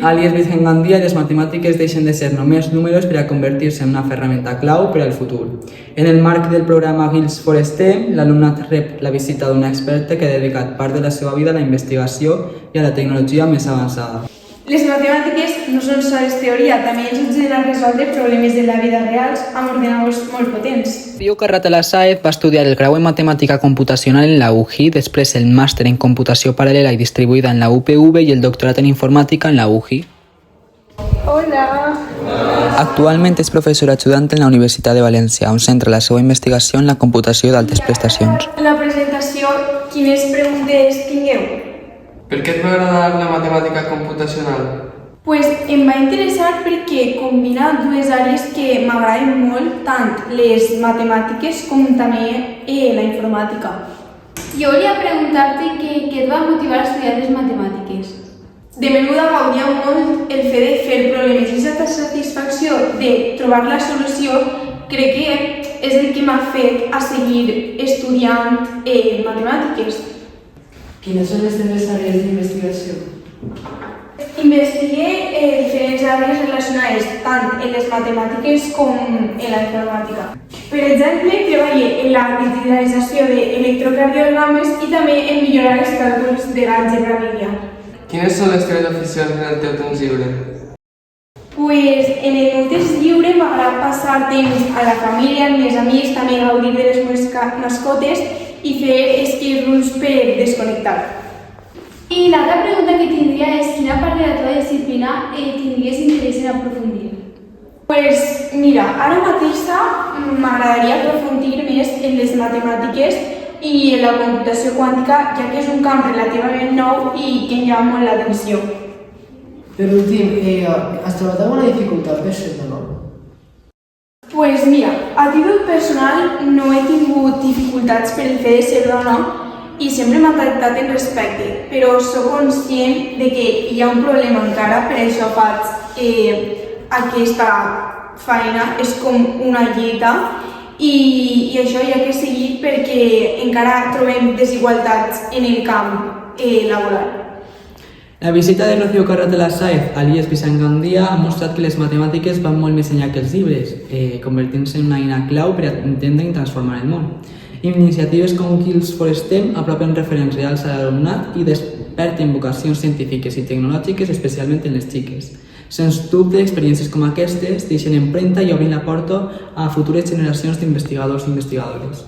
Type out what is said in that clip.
alias Vicent Gandia, les matemàtiques deixen de ser només números per a convertir-se en una ferramenta clau per al futur. En el marc del programa Guils for STEM, l'alumnat rep la visita d'una experta que ha dedicat part de la seva vida a la investigació i a la tecnologia més avançada. Les matemàtiques no són sols teoria, també ens ajuden a resoldre problemes de la vida reals amb ordinadors molt potents. Pío Carrat a la SAED va estudiar el grau en matemàtica computacional en la UGI, després el màster en computació paral·lela i distribuïda en la UPV i el doctorat en informàtica en la UGI. Hola! Actualment és professor ajudant en la Universitat de València, on centra la seva investigació en la computació d'altes prestacions. En la presentació, quines preguntes tingueu? Per què et va agradar la matemàtica computacional? Pues em va interessar perquè combina dues àrees que m'agraden molt, tant les matemàtiques com també la informàtica. Jo volia preguntar-te què et va motivar a estudiar les matemàtiques. De menuda gaudia molt el fet de fer problemes i aquesta satisfacció de trobar la solució crec que és el que m'ha fet a seguir estudiant matemàtiques. Quines són les teves àrees d'investigació? Investigué diferents àrees relacionades tant en les matemàtiques com en la informàtica. Per exemple, treballé en la digitalització d'electrocardiogrames i també en millorar els càlculs de l'àlgebra lineal. Quines són les teves aficions en el teu temps lliure? Pues en el meu temps lliure m'agrada passar temps a la família, amb els amics, també gaudir de les meves mascotes i fer escape rooms per desconnectar. I l'altra pregunta que tindria és quina part de la teva disciplina tindries interès en aprofundir? Pues mira, ara mateix m'agradaria aprofundir més en les matemàtiques i en la computació quàntica, ja que és un camp relativament nou i que em llama molt l'atenció. Per últim, has trobat alguna dificultat per ser-ne, no? Pues mira, a títol personal no he tingut dificultats per el fet de ser dona i sempre m'ha tractat en respecte, però sóc conscient de que hi ha un problema encara, per això faig aquesta feina, és com una lluita i això hi ha que seguir perquè encara trobem desigualtats en el camp laboral. La visita de Rocío Carrat a la SAED a l'IES Vicent Gandia ha mostrat que les matemàtiques van molt més enllà que els llibres, convertint-se en una eina clau per a entendre i transformar el món. Iniciatives com Guils for STEM apropen referents reals a l'alumnat i desperten vocacions científiques i tecnològiques, especialment en les xiques. Sens dubte, experiències com aquestes deixen empremta i obrin la porta a futures generacions d'investigadors i investigadores.